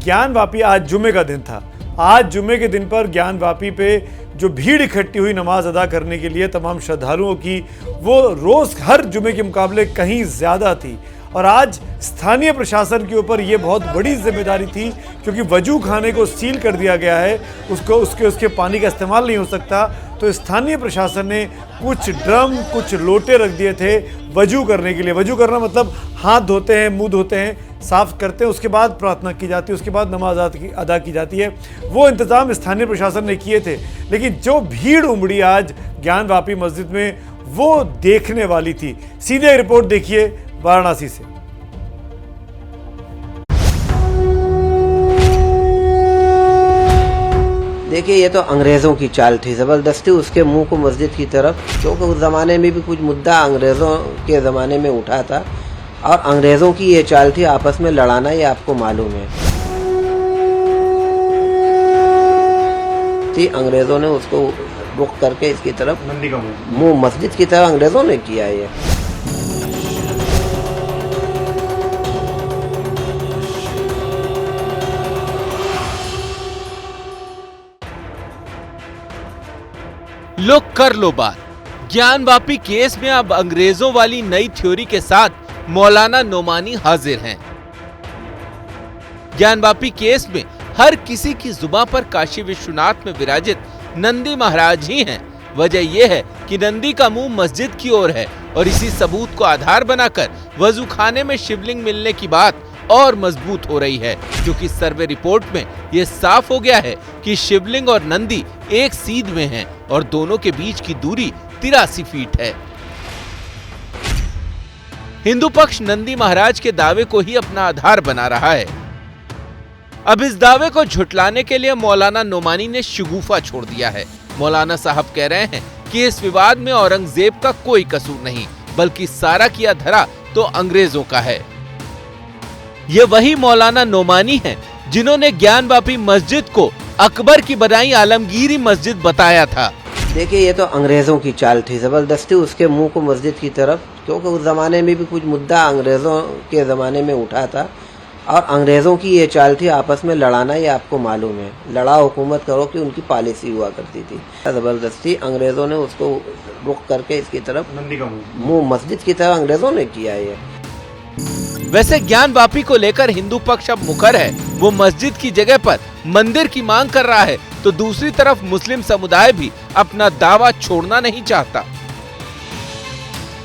ज्ञानवापी आज जुमे का दिन था। आज जुमे के दिन पर ज्ञानवापी पे जो भीड़ इकट्ठी हुई नमाज अदा करने के लिए तमाम श्रद्धालुओं की, वो रोज़ हर जुमे के मुकाबले कहीं ज़्यादा थी। और आज स्थानीय प्रशासन के ऊपर ये बहुत बड़ी जिम्मेदारी थी, क्योंकि वजू खाने को सील कर दिया गया है, उसके पानी का इस्तेमाल नहीं हो सकता। तो स्थानीय प्रशासन ने कुछ ड्रम, कुछ लोटे रख दिए थे वजू करने के लिए। वजू करना मतलब हाथ धोते हैं, मुंह धोते हैं, साफ करते हैं, उसके बाद प्रार्थना की जाती है, उसके बाद नमाज अदा की जाती है। वो इंतज़ाम स्थानीय प्रशासन ने किए थे। लेकिन जो भीड़ उमड़ी आज ज्ञानवापी मस्जिद में, वो देखने वाली थी। सीधे रिपोर्ट देखिए वाराणसी से। देखिए, ये तो अंग्रेज़ों की चाल थी, ज़बरदस्ती उसके मुंह को मस्जिद की तरफ, क्योंकि उस ज़माने में भी कुछ मुद्दा अंग्रेज़ों के ज़माने में उठा था और अंग्रेज़ों की ये चाल थी आपस में लड़ाना, ये आपको मालूम है। अंग्रेज़ों ने उसको रुख करके इसकी तरफ, नंदी का मुंह मस्जिद की तरफ अंग्रेज़ों ने किया ये। लो कर लो बात। ज्ञानवापी केस में अब अंग्रेजों वाली नई थ्योरी के साथ मौलाना नोमानी हाजिर हैं। ज्ञानवापी केस में हर किसी की जुबान पर काशी विश्वनाथ में विराजित नंदी महाराज ही हैं। वजह यह है कि नंदी का मुंह मस्जिद की ओर है और इसी सबूत को आधार बनाकर वजू खाने में शिवलिंग मिलने की बात और मजबूत हो रही है, क्योंकि सर्वे रिपोर्ट में यह साफ हो गया है कि शिवलिंग और नंदी एक सीध में हैं और दोनों के बीच की दूरी 83 फीट है। हिंदू पक्ष नंदी महाराज के दावे को ही अपना आधार बना रहा है। अब इस दावे को झुटलाने के लिए मौलाना नोमानी ने शगुफा छोड़ दिया है। मौलाना साहब कह रहे हैं कि इस विवाद में औरंगजेब का कोई कसूर नहीं, बल्कि सारा किया धरा तो अंग्रेजों का है। ये वही मौलाना नोमानी हैं जिन्होंने ज्ञानवापी मस्जिद को अकबर की बनाई आलमगीरी मस्जिद बताया था। देखिए, ये तो अंग्रेज़ों की चाल थी, ज़बरदस्ती उसके मुंह को मस्जिद की तरफ, क्योंकि उस ज़माने में भी कुछ मुद्दा अंग्रेज़ों के ज़माने में उठा था और अंग्रेज़ों की ये चाल थी आपस में लड़ाना, ये आपको मालूम है। लड़ाओ हुकूमत करो कि उनकी पॉलिसी हुआ करती थी। ज़बरदस्ती अंग्रेज़ों ने उसको रुख करके इसकी तरफ, नंदी का मुंह मस्जिद की तरफ अंग्रेज़ों ने किया ये। वैसे ज्ञानवापी को लेकर हिंदू पक्ष अब मुखर है। वो मस्जिद की जगह पर मंदिर की मांग कर रहा है, तो दूसरी तरफ मुस्लिम समुदाय भी अपना दावा छोड़ना नहीं चाहता।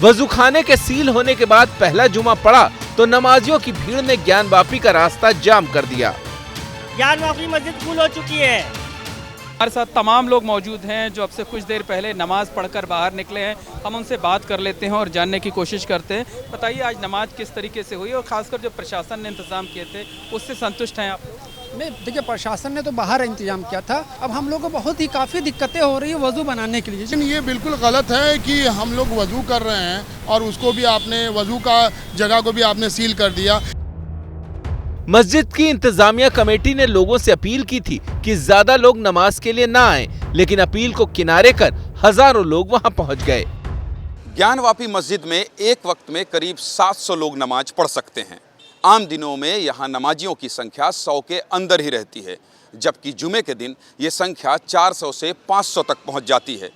वजू खाने के सील होने के बाद पहला जुमा पड़ा तो नमाजियों की भीड़ ने ज्ञानवापी का रास्ता जाम कर दिया। ज्ञानवापी मस्जिद फुल हो चुकी है। हमारे साथ तमाम लोग मौजूद हैं जो अब से कुछ देर पहले नमाज पढ़कर बाहर निकले हैं। हम उनसे बात कर लेते हैं और जानने की कोशिश करते हैं। बताइए, आज नमाज किस तरीके से हुई और खासकर जो प्रशासन ने इंतजाम किए थे उससे संतुष्ट हैं आप? नहीं, देखिए, प्रशासन ने तो बाहर इंतजाम किया था। अब हम लोग को बहुत ही काफ़ी दिक्कतें हो रही है वजू बनाने के लिए। लेकिन ये बिल्कुल गलत है कि हम लोग वजू कर रहे हैं और उसको भी आपने, वजू का जगह को भी आपने सील कर दिया। मस्जिद की इंतजामिया कमेटी ने लोगों से अपील की थी कि ज्यादा लोग नमाज के लिए ना आएं, लेकिन अपील को किनारे कर हजारों लोग वहां पहुंच गए। ज्ञानवापी मस्जिद में एक वक्त में करीब 700 लोग नमाज पढ़ सकते हैं। आम दिनों में यहाँ नमाजियों की संख्या 100 के अंदर ही रहती है, जबकि जुमे के दिन ये संख्या 400 से 500 तक पहुँच जाती है।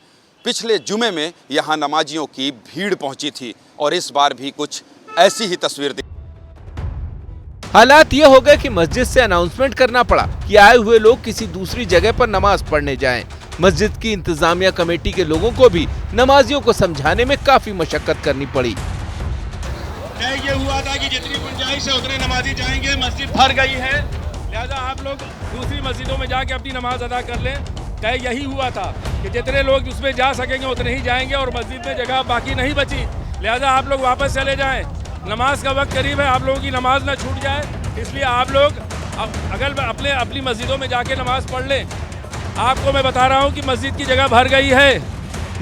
पिछले जुमे में यहाँ नमाजियों की भीड़ पहुँची थी और इस बार भी कुछ ऐसी ही तस्वीर। हालात ये हो गए कि मस्जिद से अनाउंसमेंट करना पड़ा कि आए हुए लोग किसी दूसरी जगह पर नमाज पढ़ने जाएं। मस्जिद की इंतजामिया कमेटी के लोगों को भी नमाजियों को समझाने में काफी मशक्कत करनी पड़ी। ये हुआ था कि जितनी गुंजाइश है उतने नमाजी जाएंगे, मस्जिद भर गई है, लिहाजा आप लोग दूसरी मस्जिदों में जाके अपनी नमाज अदा कर लें। तय यही हुआ था कि जितने लोग उसमें जा सकेंगे उतने ही जाएंगे और मस्जिद में जगह बाकी नहीं बची, लिहाजा आप लोग वापस चले जाएं। नमाज का वक्त करीब है, आप लोगों की नमाज ना छूट जाए, इसलिए आप लोग अगर अपनी मस्जिदों में जाके नमाज पढ़ लें। आपको मैं बता रहा हूँ कि मस्जिद की जगह भर गई है।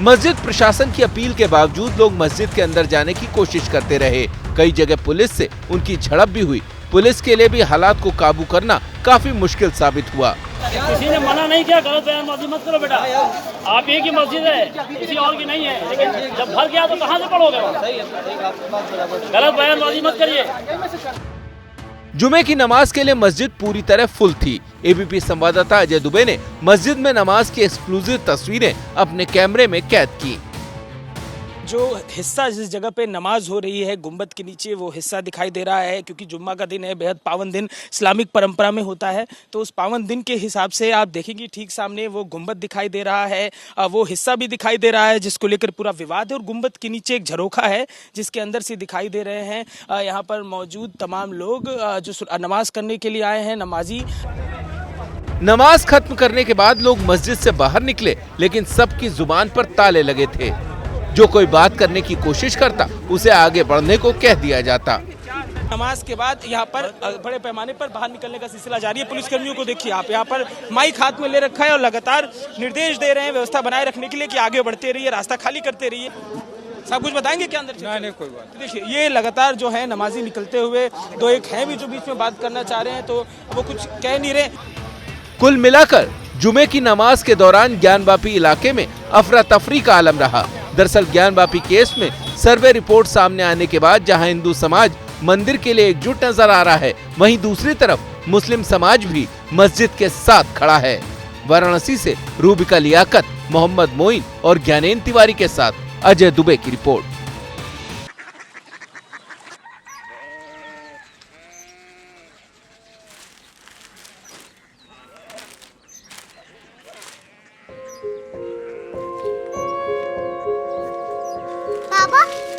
मस्जिद प्रशासन की अपील के बावजूद लोग मस्जिद के अंदर जाने की कोशिश करते रहे। कई जगह पुलिस से उनकी झड़प भी हुई। पुलिस के लिए भी हालात को काबू करना काफी मुश्किल साबित हुआ। किसी ने मना नहीं किया, गलत बयानबाजी मत करो बेटा, आप एक ही मस्जिद है, किसी और की नहीं है। लेकिन जब भर गया तो कहाँ से पढ़ोगे? गलत बयानबाजी मत करिए। जुमे की नमाज के लिए मस्जिद पूरी तरह फुल थी। एबीपी संवाददाता अजय दुबे ने मस्जिद में नमाज की एक्सक्लूसिव तस्वीरें अपने कैमरे में कैद की। जो हिस्सा जिस जगह पे नमाज हो रही है गुंबद के नीचे, वो हिस्सा दिखाई दे रहा है क्योंकि जुम्मा का दिन है, बेहद पावन दिन इस्लामिक परंपरा में होता है। तो उस पावन दिन के हिसाब से आप देखेंगे ठीक सामने वो गुंबद दिखाई दे रहा है, वो हिस्सा भी दिखाई दे रहा है जिसको लेकर पूरा विवाद है। और गुंबद के नीचे एक झरोखा है जिसके अंदर से दिखाई दे रहे हैं यहाँ पर मौजूद तमाम लोग जो नमाज करने के लिए आए हैं, नमाजी। नमाज खत्म करने के बाद लोग मस्जिद से बाहर निकले, लेकिन सबकी जुबान पर ताले लगे थे। जो कोई बात करने की कोशिश करता उसे आगे बढ़ने को कह दिया जाता। नमाज के बाद यहाँ पर बड़े पैमाने पर बाहर निकलने का सिलसिला जारी है। पुलिसकर्मियों को देखिए आप, यहाँ पर माइक हाथ में ले रखा है और लगातार निर्देश दे रहे हैं व्यवस्था बनाए रखने के लिए कि आगे बढ़ते रहिए, रास्ता खाली करते रहिए। सब कुछ बताएंगे क्या अंदर? नहीं कोई बात। देखिए ये लगातार जो है नमाजी निकलते हुए, दो एक हैं भी जो बीच में बात करना चाह रहे हैं तो वो कुछ कह नहीं रहे। कुल मिलाकर जुमे की नमाज के दौरान ज्ञानवापी इलाके में अफरा तफरी का आलम रहा। दरअसल ज्ञानवापी केस में सर्वे रिपोर्ट सामने आने के बाद जहां हिंदू समाज मंदिर के लिए एकजुट नजर आ रहा है, वहीं दूसरी तरफ मुस्लिम समाज भी मस्जिद के साथ खड़ा है। वाराणसी से रूबिका लियाकत, मोहम्मद मोइन और ज्ञानेन तिवारी के साथ अजय दुबे की रिपोर्ट।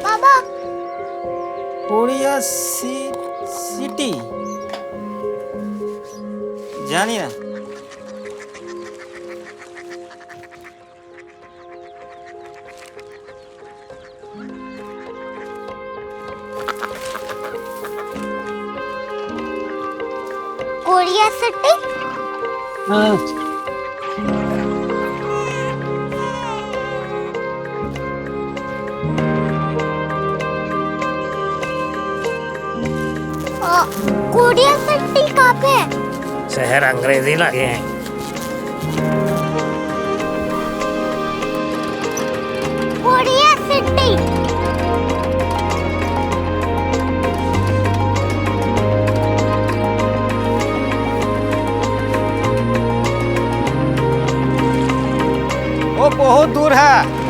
बाबा कोरिया सिटी जानी ना। Korea city? हाँ। कोरिया सिटी कहाँ पे है? शहर अंग्रेजी लगे हैं। Korea city. वो बहुत दूर है।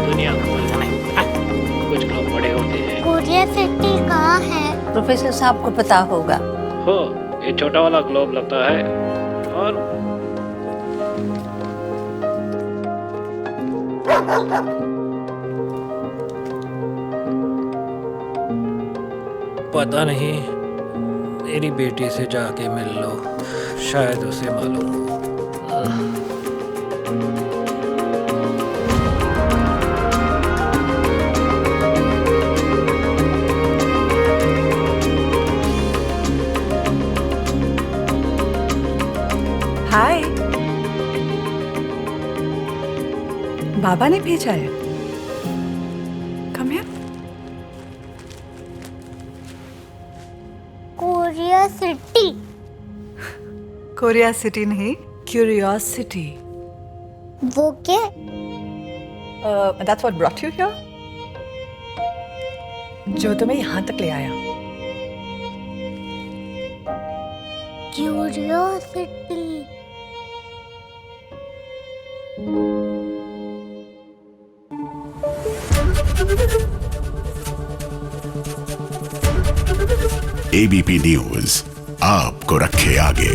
दुनिया कुछ लोग बड़े होते हैं। कोरिया सिटी कहाँ है? प्रोफेसर साहब को पता होगा। हो, ये छोटा वाला ग्लोब लगता है और पता नहीं, मेरी बेटी से जाके मिल लो, शायद उसे मालूम हो। हाय, बाबा ने भेजा है। Come here. Korea city. Korea city नहीं, क्यूरियोसिटी। वो क्या? That's what brought you here? जो तुम्हें यहाँ तक ले आया। क्यूरियोसिटी। एबीपी न्यूज आपको रखे आगे।